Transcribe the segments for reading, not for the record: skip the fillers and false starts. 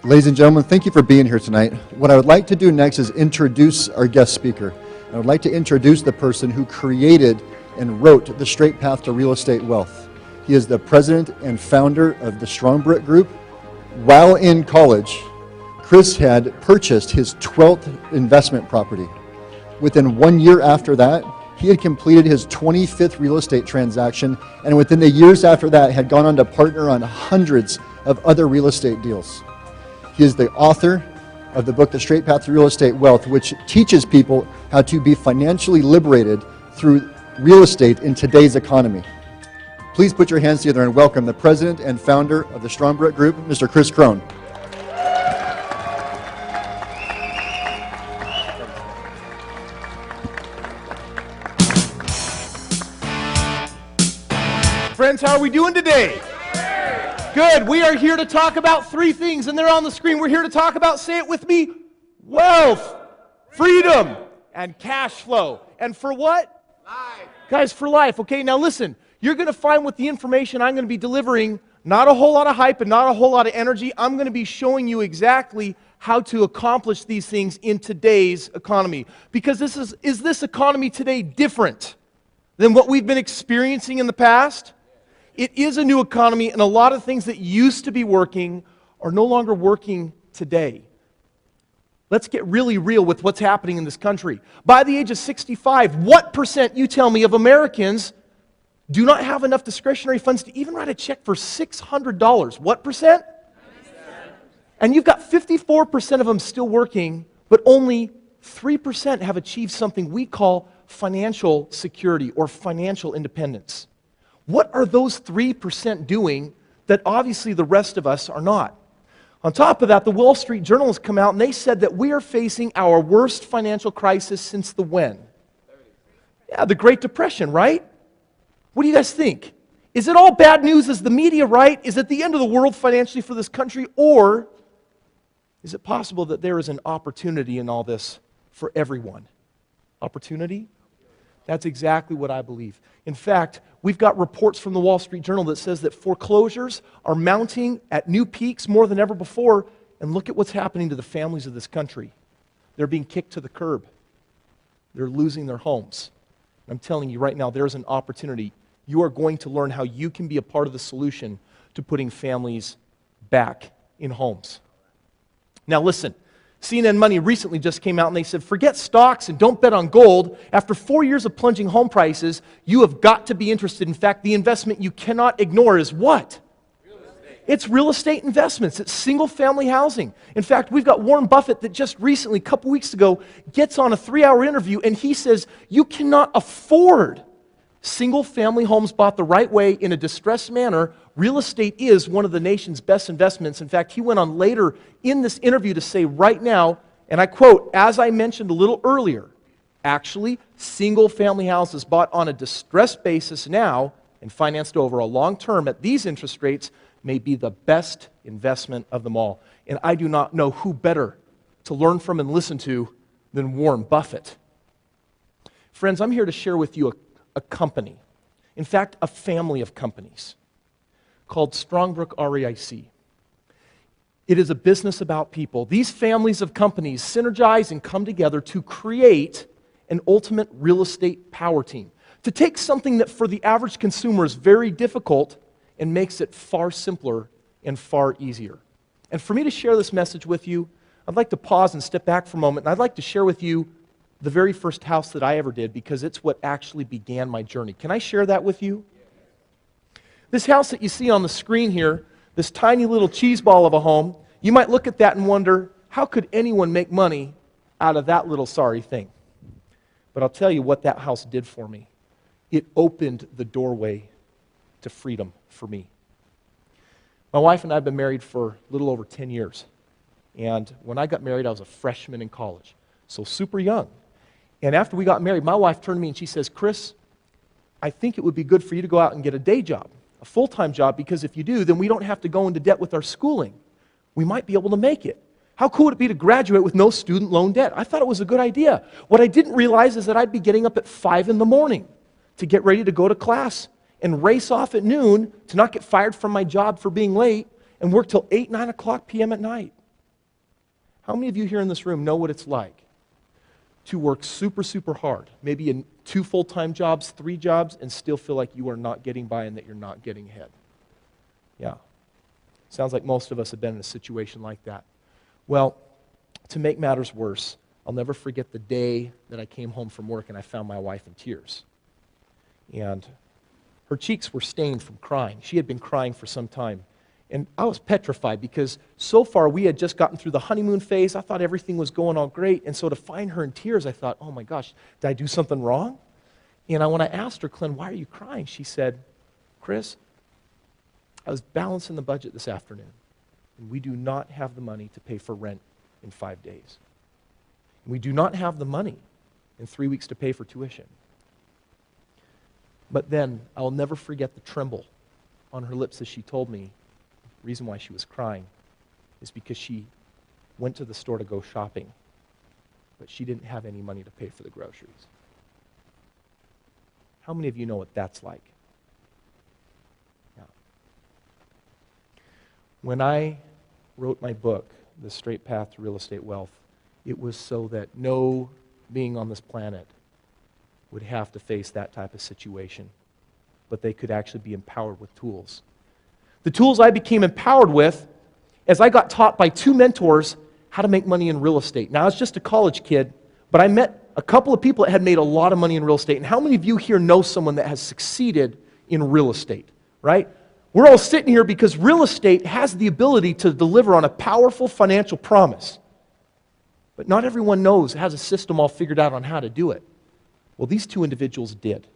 Ladies and gentlemen, thank you for being here tonight. What I would like to do next is introduce our guest speaker. I would like to introduce the person who created and wrote The Straight Path to Real Estate Wealth. He is the president and founder of the Strong Brick Group. While in college, Kris had purchased his 12th investment property. Within 1 year after that, he had completed his 25th real estate transaction, and within the years after that had gone on to partner on hundreds of other real estate deals. He is the author of the book, The Straight Path to Real Estate Wealth, which teaches people how to be financially liberated through real estate in today's economy. Please put your hands together and welcome the president and founder of the Strong Brick Group, Mr. Kris Krohn. Friends, how are we doing today? Good. We are here to talk about three things, and they're on the screen. We're here to talk about, say it with me, wealth, freedom, and cash flow. And for what? Life. Guys, for life. Okay, now listen. You're going to find with the information I'm going to be delivering, not a whole lot of hype and not a whole lot of energy. I'm going to be showing you exactly how to accomplish these things in today's economy. Because is this economy today different than what we've been experiencing in the past? It is a new economy, and a lot of things that used to be working are no longer working today. Let's get really real with what's happening in this country. By the age of 65, what percent, you tell me, of Americans do not have enough discretionary funds to even write a check for $600? What percent? 90%. And you've got 54% of them still working, but only 3% have achieved something we call financial security or financial independence. What are those 3% doing that obviously the rest of us are not? On top of that, the Wall Street Journal has come out and they said that we are facing our worst financial crisis since the when? Yeah, the Great Depression, right? What do you guys think? Is it all bad news? Is the media right? Is it the end of the world financially for this country? Or is it possible that there is an opportunity in all this for everyone? Opportunity? That's exactly what I believe. In fact, we've got reports from the Wall Street Journal that says that foreclosures are mounting at new peaks more than ever before. And look at what's happening to the families of this country. They're being kicked to the curb. They're losing their homes. I'm telling you right now, there's an opportunity. You are going to learn how you can be a part of the solution to putting families back in homes. Now listen. CNN Money recently just came out and they said, forget stocks and don't bet on gold. After 4 years of plunging home prices, you have got to be interested. In fact, the investment you cannot ignore is what? Real estate. It's real estate investments. It's single-family housing. In fact, we've got Warren Buffett that just recently, a couple weeks ago, gets on a 3-hour interview and he says, you cannot afford single-family homes bought the right way in a distressed manner. Real estate is one of the nation's best investments. In fact, he went on later in this interview to say right now, and I quote, as I mentioned a little earlier, actually, single-family houses bought on a distressed basis now and financed over a long term at these interest rates may be the best investment of them all. And I do not know who better to learn from and listen to than Warren Buffett. Friends, I'm here to share with you a company, in fact, a family of companies called Strongbrook REIC. It is a business about people. These families of companies synergize and come together to create an ultimate real estate power team, to take something that for the average consumer is very difficult and makes it far simpler and far easier. And for me to share this message with you, I'd like to pause and step back for a moment, and I'd like to share with you the very first house that I ever did because it's what actually began my journey. Can I share that with you? This house that you see on the screen here, this tiny little cheese ball of a home, you might look at that and wonder, how could anyone make money out of that little sorry thing? But I'll tell you what that house did for me. It opened the doorway to freedom for me. My wife and I have been married for a little over 10 years. And when I got married, I was a freshman in college, so super young. And after we got married, my wife turned to me and she says, Kris, I think it would be good for you to go out and get a day job, a full-time job, because if you do, then we don't have to go into debt with our schooling. We might be able to make it. How cool would it be to graduate with no student loan debt? I thought it was a good idea. What I didn't realize is that I'd be getting up at 5 in the morning to get ready to go to class and race off at noon to not get fired from my job for being late and work till 8, 9 o'clock p.m. at night. How many of you here in this room know what it's like to work super, super hard, maybe in 2 full-time jobs, 3 jobs, and still feel like you are not getting by and that you're not getting ahead? Yeah. Sounds like most of us have been in a situation like that. Well, to make matters worse, I'll never forget the day that I came home from work and I found my wife in tears. And her cheeks were stained from crying. She had been crying for some time. And I was petrified because so far we had just gotten through the honeymoon phase. I thought everything was going all great. And so to find her in tears, I thought, oh my gosh, did I do something wrong? And when I asked her, Clint, why are you crying? She said, Kris, I was balancing the budget this afternoon, and we do not have the money to pay for rent in 5 days. We do not have the money in 3 weeks to pay for tuition. But then I'll never forget the tremble on her lips as she told me the reason why she was crying is because she went to the store to go shopping, but she didn't have any money to pay for the groceries. How many of you know what that's like? Yeah. When I wrote my book, The Straight Path to Real Estate Wealth, it was so that no being on this planet would have to face that type of situation, but they could actually be empowered with tools. The tools I became empowered with as I got taught by 2 mentors how to make money in real estate. Now, I was just a college kid, but I met a couple of people that had made a lot of money in real estate. And how many of you here know someone that has succeeded in real estate, right? We're all sitting here because real estate has the ability to deliver on a powerful financial promise. But not everyone knows, has a system all figured out on how to do it. Well, these 2 individuals did,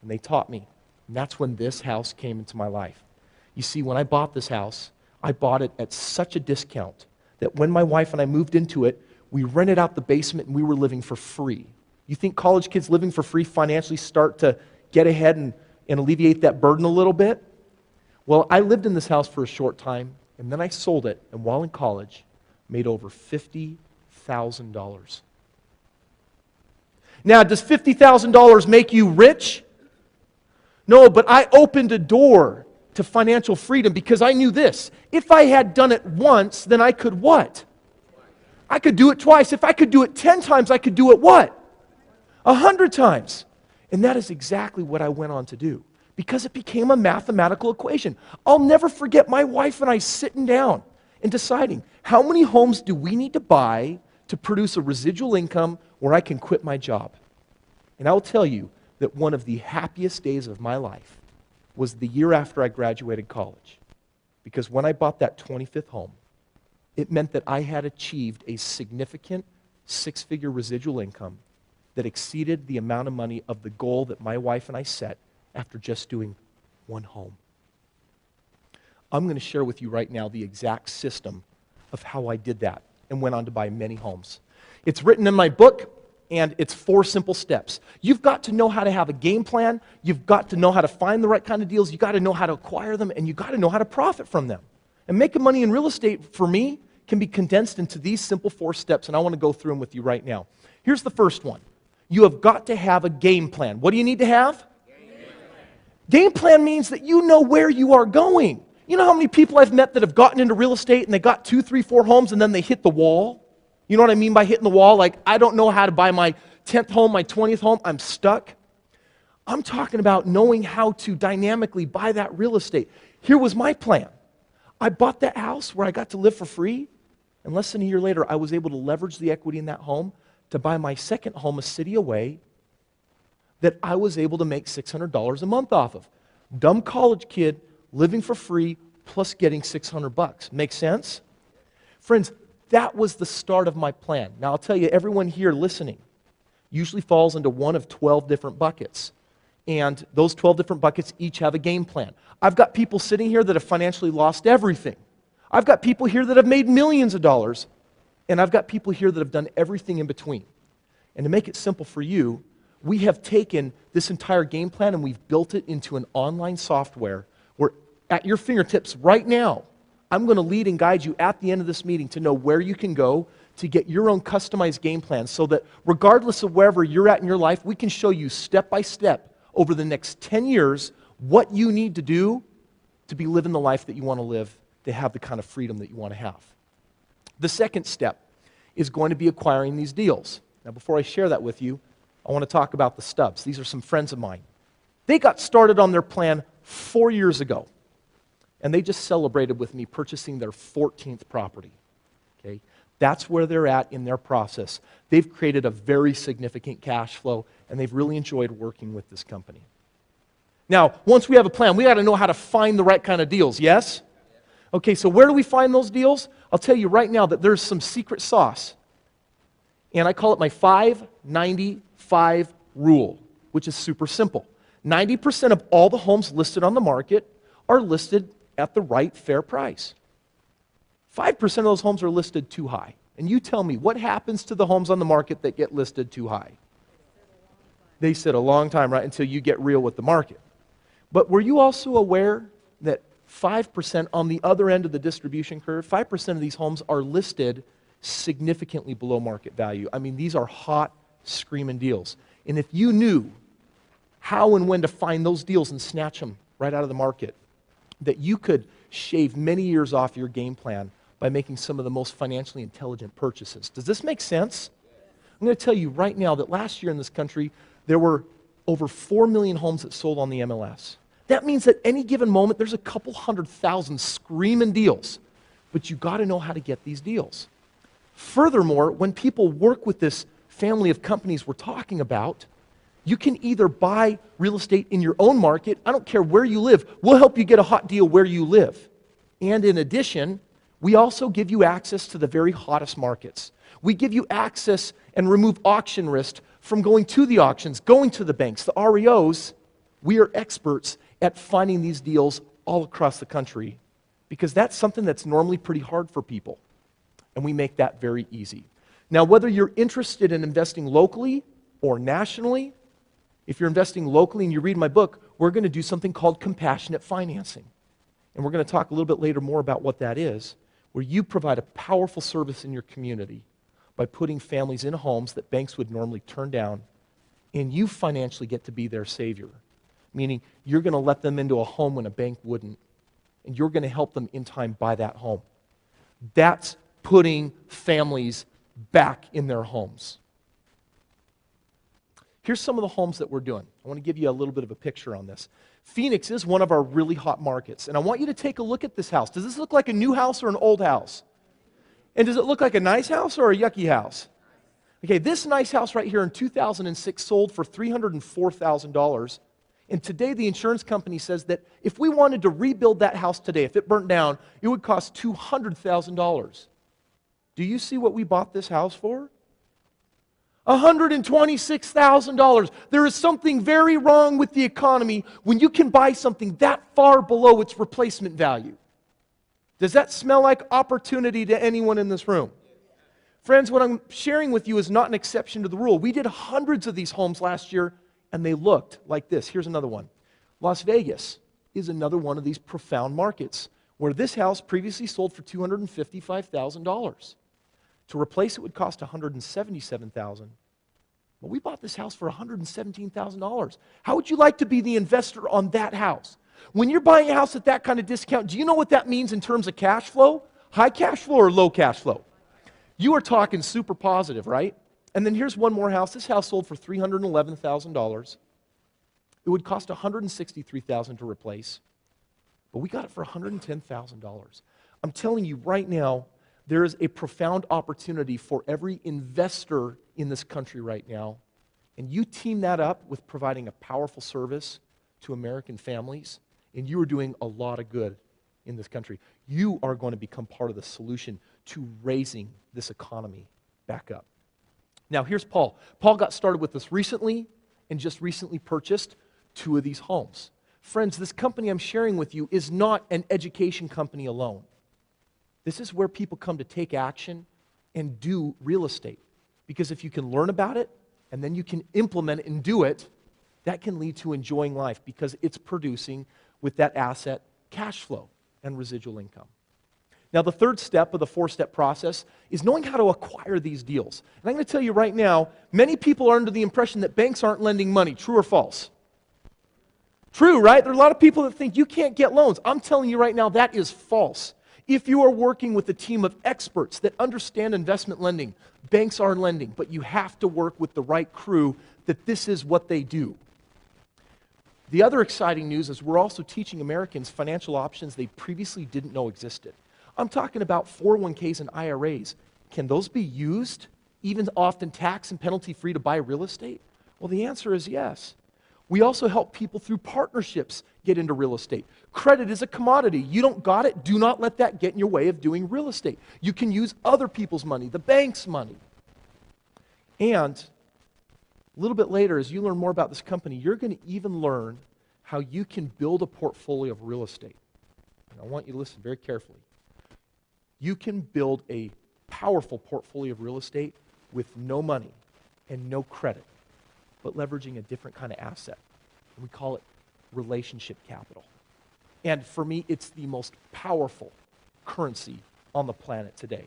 and they taught me. And that's when this house came into my life. You see, when I bought this house, I bought it at such a discount that when my wife and I moved into it, we rented out the basement and we were living for free. You think college kids living for free financially start to get ahead and alleviate that burden a little bit? Well, I lived in this house for a short time, and then I sold it, and while in college, made over $50,000. Now, does $50,000 make you rich? No, but I opened a door to financial freedom because I knew this. If I had done it once, then I could what? I could do it twice. If I could do it 10 times, I could do it what? 100 times. And that is exactly what I went on to do because it became a mathematical equation. I'll never forget my wife and I sitting down and deciding how many homes do we need to buy to produce a residual income where I can quit my job. And I will tell you that one of the happiest days of my life was the year after I graduated college. Because when I bought that 25th home, it meant that I had achieved a significant 6-figure residual income that exceeded the amount of money of the goal that my wife and I set after just doing one home. I'm going to share with you right now the exact system of how I did that and went on to buy many homes. It's written in my book, and it's 4 simple steps. You've got to know how to have a game plan. You've got to know how to find the right kind of deals. You've got to know how to acquire them, and you've got to know how to profit from them. And making money in real estate, for me, can be condensed into these simple 4 steps, and I want to go through them with you right now. Here's the first one. You have got to have a game plan. What do you need to have? Game plan means that you know where you are going. You know how many people I've met that have gotten into real estate and they got 2, 3, 4 homes and then they hit the wall? You know what I mean by hitting the wall? Like, I don't know how to buy my 10th home, my 20th home. I'm stuck. I'm talking about knowing how to dynamically buy that real estate. Here was my plan. I bought that house where I got to live for free, and less than a year later, I was able to leverage the equity in that home to buy my second home a city away that I was able to make $600 a month off of. Dumb college kid living for free plus getting $600. Make sense? Friends, that was the start of my plan. Now, I'll tell you, everyone here listening usually falls into one of 12 different buckets. And those 12 different buckets each have a game plan. I've got people sitting here that have financially lost everything. I've got people here that have made millions of dollars. And I've got people here that have done everything in between. And to make it simple for you, we have taken this entire game plan and we've built it into an online software where at your fingertips right now, I'm going to lead and guide you at the end of this meeting to know where you can go to get your own customized game plan so that regardless of wherever you're at in your life, we can show you step by step over the next 10 years what you need to do to be living the life that you want to live, to have the kind of freedom that you want to have. The second step is going to be acquiring these deals. Now, before I share that with you, I want to talk about the stubs. These are some friends of mine. They got started on their plan 4 years ago, and they just celebrated with me purchasing their 14th property. Okay? That's where they're at in their process. They've created a very significant cash flow, and they've really enjoyed working with this company. Now, once we have a plan, we got to know how to find the right kind of deals, yes? Okay, so where do we find those deals? I'll tell you right now that there's some secret sauce. And I call it my 5-90-5 rule, which is super simple. 90% of all the homes listed on the market are listed at the right fair price. 5% of those homes are listed too high. And you tell me, what happens to the homes on the market that get listed too high? They sit a long time, right, until you get real with the market. But were you also aware that 5% on the other end of the distribution curve, 5% of these homes are listed significantly below market value? I mean, these are hot, screaming deals. And if you knew how and when to find those deals and snatch them right out of the market, that you could shave many years off your game plan by making some of the most financially intelligent purchases. Does this make sense? I'm going to tell you right now that last year in this country, there were over 4 million homes that sold on the MLS. That means at any given moment, there's a couple 100,000 screaming deals. But you got to know how to get these deals. Furthermore, when people work with this family of companies we're talking about, you can either buy real estate in your own market. I don't care where you live. We'll help you get a hot deal where you live. And in addition, we also give you access to the very hottest markets. We give you access and remove auction risk from going to the auctions, going to the banks, the REOs. We are experts at finding these deals all across the country because that's something that's normally pretty hard for people. And we make that very easy. Now, whether you're interested in investing locally or nationally, if you're investing locally and you read my book, we're going to do something called compassionate financing. And we're going to talk a little bit later more about what that is, where you provide a powerful service in your community by putting families in homes that banks would normally turn down, and you financially get to be their savior, meaning you're going to let them into a home when a bank wouldn't, and you're going to help them in time buy that home. That's putting families back in their homes. Here's some of the homes that we're doing. I want to give you a little bit of a picture on this. Phoenix is one of our really hot markets, and I want you to take a look at this house. Does this look like a new house or an old house? And does it look like a nice house or a yucky house? Okay, this nice house right here in 2006 sold for $304,000. And today the insurance company says that if we wanted to rebuild that house today, if it burnt down, it would cost $200,000. Do you see what we bought this house for? $126,000. There is something very wrong with the economy when you can buy something that far below its replacement value. Does that smell like opportunity to anyone in this room? Friends, what I'm sharing with you is not an exception to the rule. We did hundreds of these homes last year, and they looked like this. Here's another one. Las Vegas is another one of these profound markets where this house previously sold for $255,000. To replace it would cost $177,000. But we bought this house for $117,000. How would you like to be the investor on that house? When you're buying a house at that kind of discount, do you know what that means in terms of cash flow? High cash flow or low cash flow? You are talking super positive, right? And then here's one more house. This house sold for $311,000. It would cost $163,000 to replace, but we got it for $110,000. I'm telling you right now, there is a profound opportunity for every investor in this country right now, and you team that up with providing a powerful service to American families, and you are doing a lot of good in this country. You are going to become part of the solution to raising this economy back up. Now, here's Paul. Paul got started with this recently and just recently purchased 2 of these homes. Friends, this company I'm sharing with you is not an education company alone. This is where people come to take action and do real estate. Because if you can learn about it and then you can implement it and do it, that can lead to enjoying life because it's producing with that asset cash flow and residual income. Now, the third step of the 4-step process is knowing how to acquire these deals. And I'm going to tell you right now, many people are under the impression that banks aren't lending money. True or false? True, right? There are a lot of people that think you can't get loans. I'm telling you right now, that is false. If you are working with a team of experts that understand investment lending, banks are lending, but you have to work with the right crew that this is what they do. The other exciting news is we're also teaching Americans financial options they previously didn't know existed. I'm talking about 401ks and IRAs. Can those be used, even often tax and penalty free, to buy real estate? Well, the answer is yes. We also help people through partnerships get into real estate. Credit is a commodity. You don't got it, do not let that get in your way of doing real estate. You can use other people's money, the bank's money. And a little bit later, as you learn more about this company, you're going to even learn how you can build a portfolio of real estate. And I want you to listen very carefully. You can build a powerful portfolio of real estate with no money and no credit, but leveraging a different kind of asset. We call it relationship capital. And for me, it's the most powerful currency on the planet today.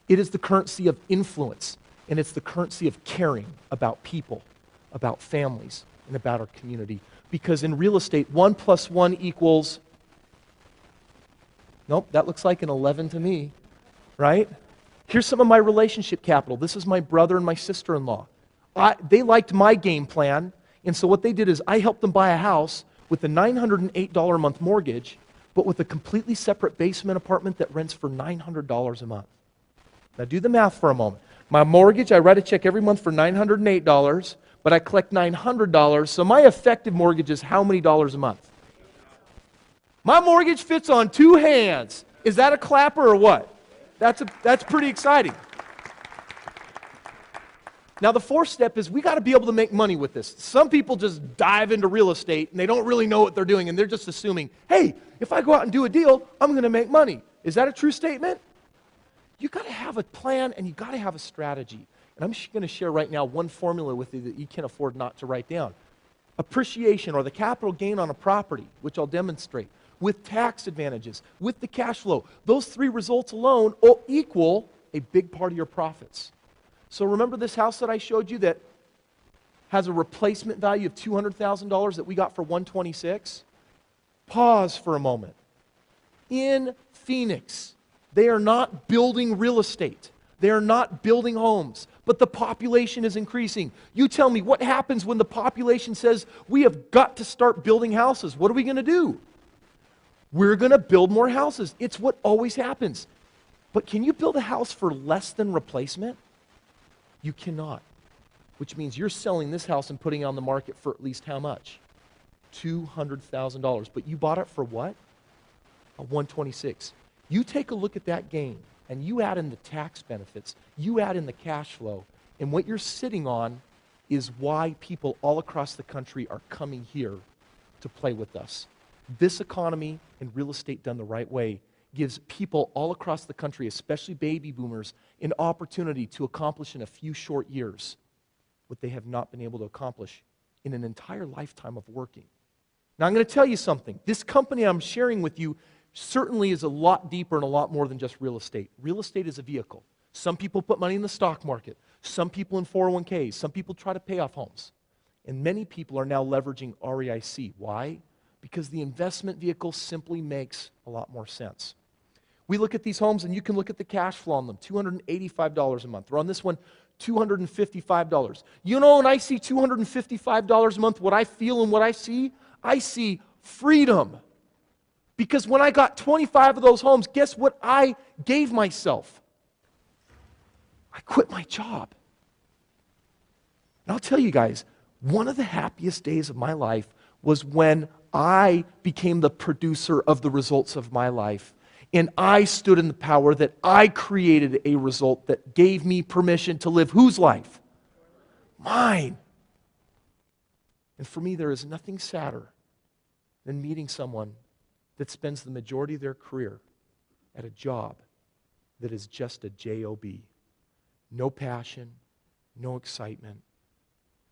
It is the currency of influence, and it's the currency of caring about people, about families, and about our community. Because in real estate, 1 + 1 equals, nope, that looks like an 11 to me, right? Here's some of my relationship capital. This is my brother and my sister-in-law. They liked my game plan, and so what they did is I helped them buy a house with a $908 a month mortgage, but with a completely separate basement apartment that rents for $900 a month. Now do the math for a moment. My mortgage, I write a check every month for $908, but I collect $900, so my effective mortgage is how many dollars a month? My mortgage fits on 2 hands. Is that a clapper or what? That's pretty exciting. Now the fourth step is we got to be able to make money with this. Some people just dive into real estate and they don't really know what they're doing and they're just assuming, hey, if I go out and do a deal, I'm going to make money. Is that a true statement? You got to have a plan and you got to have a strategy. And I'm going to share right now one formula with you that you can afford not to write down. Appreciation, or the capital gain on a property, which I'll demonstrate, with tax advantages, with the cash flow. Those 3 results alone equal a big part of your profits. So remember this house that I showed you that has a replacement value of $200,000 that we got for $126? Pause for a moment. In Phoenix, they are not building real estate. They are not building homes, but the population is increasing. You tell me, what happens when the population says, we have got to start building houses? What are we going to do? We're going to build more houses. It's what always happens. But can you build a house for less than replacement? You cannot, which means you're selling this house and putting it on the market for at least how much? $200,000. But you bought it for what? A $126,000. You take a look at that gain, and you add in the tax benefits, you add in the cash flow, and what you're sitting on is why people all across the country are coming here to play with us. This economy and real estate done the right way gives people all across the country, especially baby boomers, an opportunity to accomplish in a few short years what they have not been able to accomplish in an entire lifetime of working. Now I'm going to tell you something. This company I'm sharing with you certainly is a lot deeper and a lot more than just real estate. Real estate is a vehicle. Some people put money in the stock market. Some people in 401ks. Some people try to pay off homes. And many people are now leveraging REIC. Why? Because the investment vehicle simply makes a lot more sense. We look at these homes and you can look at the cash flow on them, $285 a month. Or on this one, $255. You know, when I see $255 a month, what I feel and what I see freedom. Because when I got 25 of those homes, guess what I gave myself? I quit my job. And I'll tell you guys, one of the happiest days of my life was when I became the producer of the results of my life. And I stood in the power that I created a result that gave me permission to live whose life? Mine. And for me, there is nothing sadder than meeting someone that spends the majority of their career at a job that is just a job. No passion, no excitement,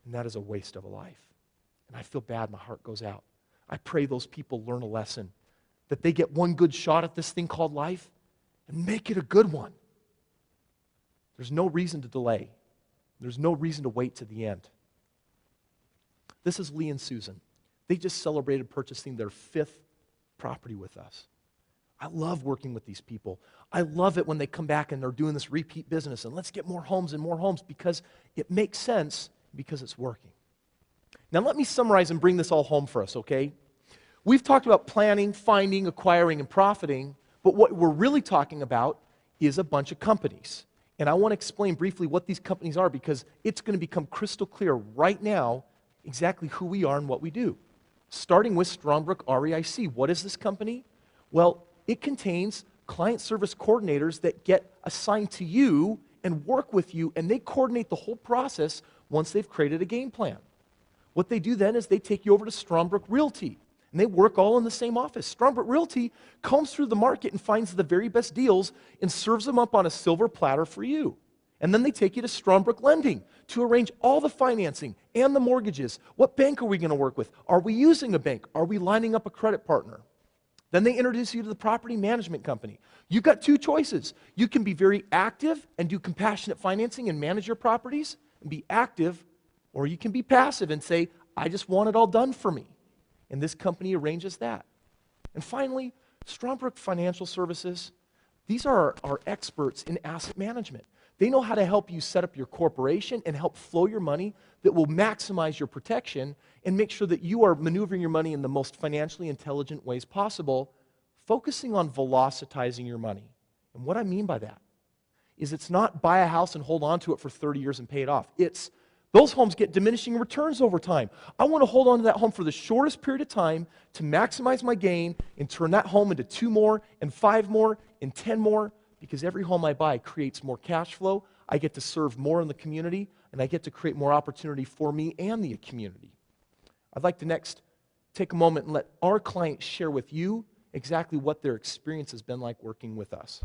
and that is a waste of a life. And I feel bad, my heart goes out. I pray those people learn a lesson, that they get one good shot at this thing called life and make it a good one. There's no reason to delay. There's no reason to wait to the end. This is Lee and Susan. They just celebrated purchasing their 5th property with us. I love working with these people. I love it when they come back and they're doing this repeat business and let's get more homes and more homes because it makes sense, because it's working. Now let me summarize and bring this all home for us, okay? We've talked about planning, finding, acquiring, and profiting, but what we're really talking about is a bunch of companies. And I want to explain briefly what these companies are because it's going to become crystal clear right now exactly who we are and what we do. Starting with Strongbrook REIC. What is this company? Well, it contains client service coordinators that get assigned to you and work with you, and they coordinate the whole process once they've created a game plan. What they do then is they take you over to Strongbrook Realty, and they work all in the same office. Strongbrook Realty combs through the market and finds the very best deals and serves them up on a silver platter for you. And then they take you to Strongbrook Lending to arrange all the financing and the mortgages. What bank are we going to work with? Are we using a bank? Are we lining up a credit partner? Then they introduce you to the property management company. You've got 2 choices. You can be very active and do compassionate financing and manage your properties and be active, or you can be passive and say, I just want it all done for me. And this company arranges that. And finally, Strongbrook Financial Services. These are our experts in asset management. They know how to help you set up your corporation and help flow your money that will maximize your protection and make sure that you are maneuvering your money in the most financially intelligent ways possible, focusing on velocitizing your money. And what I mean by that is it's not buy a house and hold on to it for 30 years and pay it off. It's those homes get diminishing returns over time. I want to hold on to that home for the shortest period of time to maximize my gain and turn that home into 2 more and 5 more and 10 more, because every home I buy creates more cash flow. I get to serve more in the community, and I get to create more opportunity for me and the community. I'd like to next take a moment and let our clients share with you exactly what their experience has been like working with us.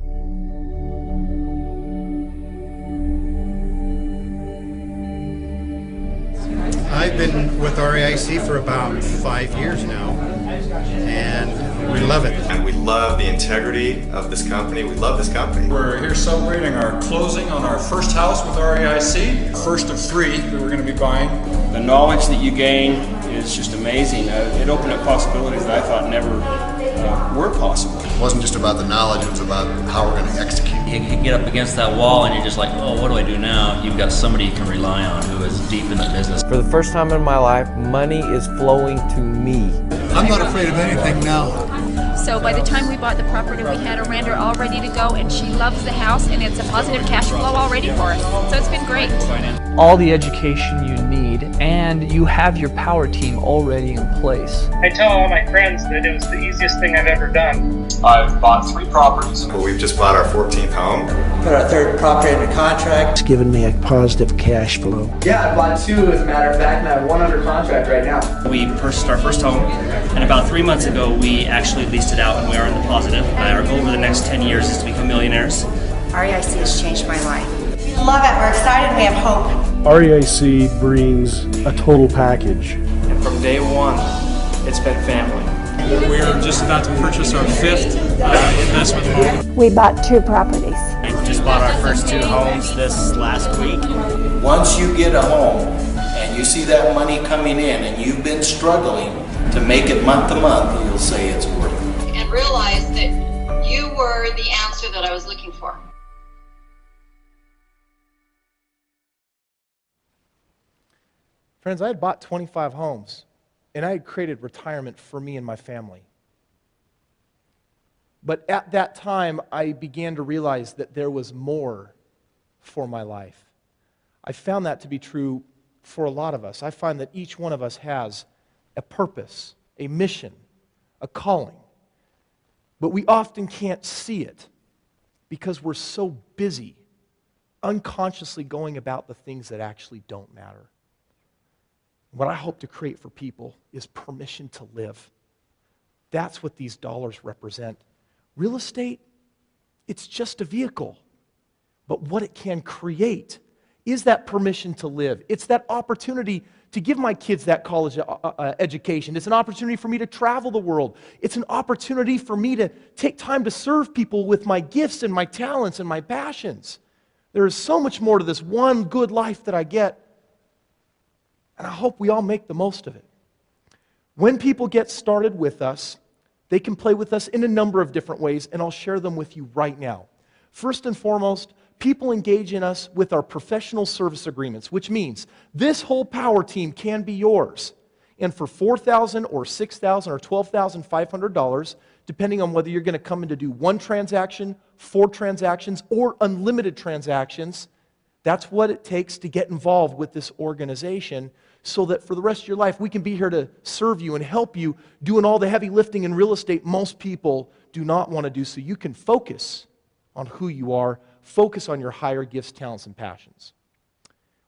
I've been with REIC for about 5 years now, and we love it. And we love the integrity of this company. We love this company. We're here celebrating our closing on our first house with REIC, first of 3 that we're going to be buying. The knowledge that you gain is just amazing. It opened up possibilities that I thought never were possible. It wasn't just about the knowledge, it was about how we're going to execute. You can get up against that wall and you're just like, oh, what do I do now? You've got somebody you can rely on who is deep in the business. For the first time in my life, money is flowing to me. I'm not afraid of anything now. So by the time we bought the property, we had a renter all ready to go, and she loves the house, and it's a positive cash flow already for us. So it's been great. All the education you need, and you have your power team already in place. I tell all my friends that it was the easiest thing I've ever done. I've bought 3 properties. Well, we've just bought our 14th home. Put our 3rd property under contract. It's given me a positive cash flow. Yeah, I bought 2 as a matter of fact, and I have 1 under contract right now. We purchased our first home, and about 3 months ago we actually leased it out, and we are in the positive. Our goal over the next 10 years is to become millionaires. REIC has changed my life. We love it. We're excited. We have hope. REIC brings a total package. And from day 1, it's been family. We are just about to purchase our 5th investment home. We bought 2 properties. We just bought our first 2 homes this last week. Once you get a home and you see that money coming in and you've been struggling to make it month to month, you'll say it's worth it. And realize that you were the answer that I was looking for. Friends, I had bought 25 homes, and I had created retirement for me and my family. But at that time, I began to realize that there was more for my life. I found that to be true for a lot of us. I find that each one of us has a purpose, a mission, a calling. But we often can't see it because we're so busy unconsciously going about the things that actually don't matter. What I hope to create for people is permission to live. That's what these dollars represent. Real estate, it's just a vehicle. But what it can create is that permission to live. It's that opportunity to give my kids that college education. It's an opportunity for me to travel the world. It's an opportunity for me to take time to serve people with my gifts and my talents and my passions. There is so much more to this one good life that I get. And I hope we all make the most of it. When people get started with us, they can play with us in a number of different ways, and I'll share them with you right now. First and foremost, people engage in us with our professional service agreements, which means this whole power team can be yours. And for $4,000 or $6,000 or $12,500, depending on whether you're going to come in to do one transaction, 4 transactions, or unlimited transactions, that's what it takes to get involved with this organization so that for the rest of your life, we can be here to serve you and help you doing all the heavy lifting in real estate most people do not want to do, so you can focus on who you are, focus on your higher gifts, talents, and passions.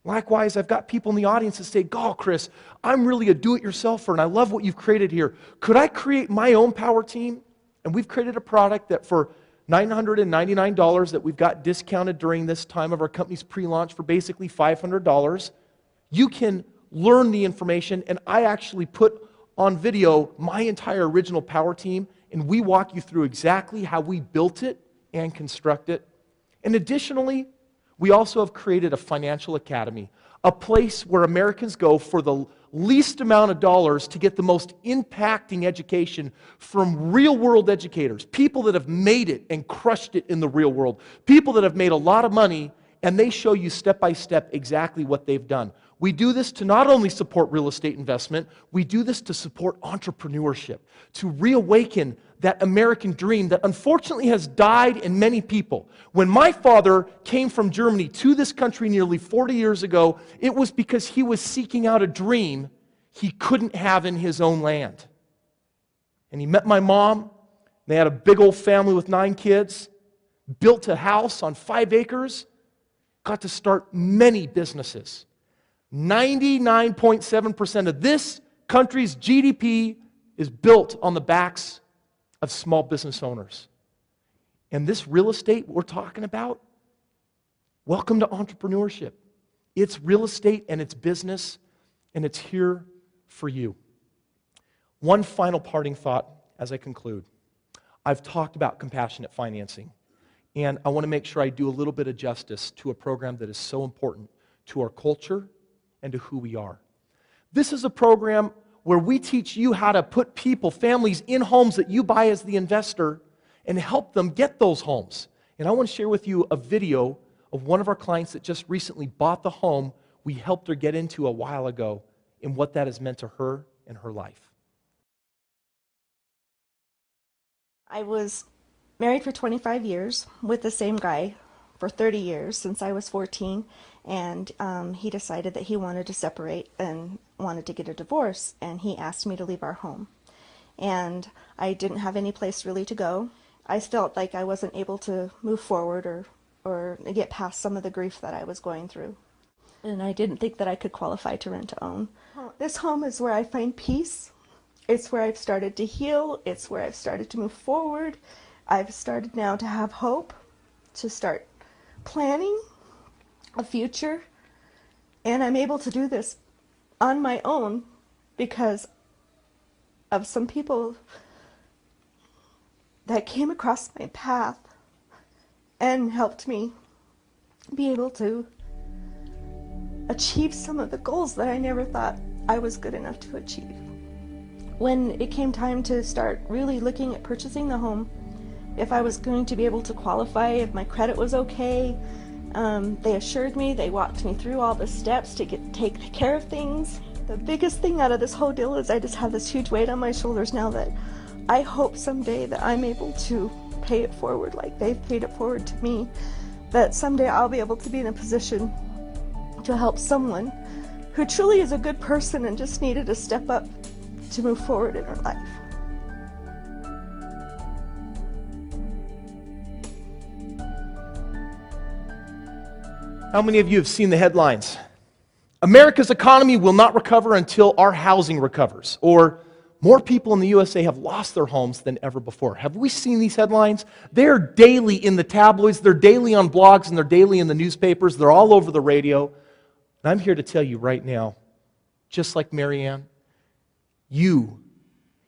Likewise, I've got people in the audience that say, "God, Kris, I'm really a do-it-yourselfer, and I love what you've created here. Could I create my own power team?" And we've created a product that for $999 that we've got discounted during this time of our company's pre-launch for basically $500, you can learn the information, and I actually put on video my entire original power team, and we walk you through exactly how we built it and construct it. And additionally, we also have created a financial academy, a place where Americans go for the least amount of dollars to get the most impacting education from real-world educators, people that have made it and crushed it in the real world, people that have made a lot of money, and they show you step-by-step exactly what they've done. We do this to not only support real estate investment, we do this to support entrepreneurship, to reawaken that American dream that unfortunately has died in many people. When my father came from Germany to this country nearly 40 years ago, it was because he was seeking out a dream he couldn't have in his own land. And he met my mom. They had a big old family with 9 kids, built a house on 5 acres, got to start many businesses. 99.7% of this country's GDP is built on the backs of small business owners. And this real estate we're talking about, welcome to entrepreneurship. It's real estate and it's business, and it's here for you. One final parting thought as I conclude. I've talked about compassionate financing, and I want to make sure I do a little bit of justice to a program that is so important to our culture and to who we are. This is a program where we teach you how to put people, families in homes that you buy as the investor and help them get those homes. And I want to share with you a video of one of our clients that just recently bought the home we helped her get into a while ago and what that has meant to her and her life. I was married for 25 years with the same guy for 30 years since I was 14, and he decided that he wanted to separate and wanted to get a divorce, and he asked me to leave our home. And I didn't have any place really to go. I felt like I wasn't able to move forward or get past some of the grief that I was going through. And I didn't think that I could qualify to rent to own. This home is where I find peace. It's where I've started to heal. It's where I've started to move forward. I've started now to have hope, to start planning a future, and I'm able to do this on my own because of some people that came across my path and helped me be able to achieve some of the goals that I never thought I was good enough to achieve. When it came time to start really looking at purchasing the home, if I was going to be able to qualify, if my credit was okay, they assured me, they walked me through all the steps to take care of things. The biggest thing out of this whole deal is I just have this huge weight on my shoulders now that I hope someday that I'm able to pay it forward like they've paid it forward to me, that someday I'll be able to be in a position to help someone who truly is a good person and just needed to step up to move forward in her life. How many of you have seen the headlines? America's economy will not recover until our housing recovers. Or more people in the USA have lost their homes than ever before. Have we seen these headlines? They're daily in the tabloids, they're daily on blogs, and they're daily in the newspapers. They're all over the radio. And I'm here to tell you right now, just like Marianne, you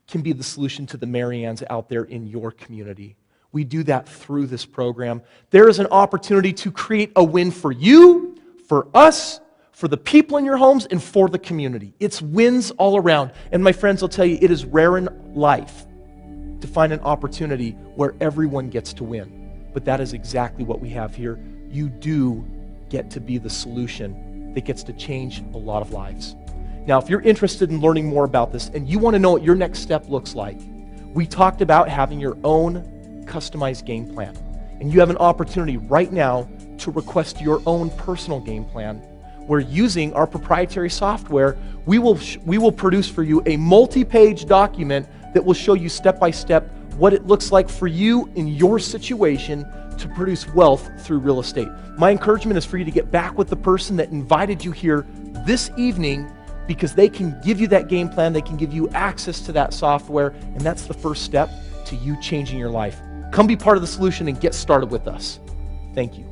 can be the solution to the Mariannes out there in your community. We do that through this program. There is an opportunity to create a win for you, for us, for the people in your homes and for the community. It's wins all around. And my friends, I'll tell you, it is rare in life to find an opportunity where everyone gets to win. But that is exactly what we have here. You do get to be the solution that gets to change a lot of lives. Now, if you're interested in learning more about this and you want to know what your next step looks like, we talked about having your own customized game plan. And you have an opportunity right now to request your own personal game plan, where using our proprietary software, we will produce for you a multi-page document that will show you step by step what it looks like for you in your situation to produce wealth through real estate. My encouragement is for you to get back with the person that invited you here this evening, because they can give you that game plan, they can give you access to that software, and that's the first step to you changing your life. Come be part of the solution and get started with us. Thank you.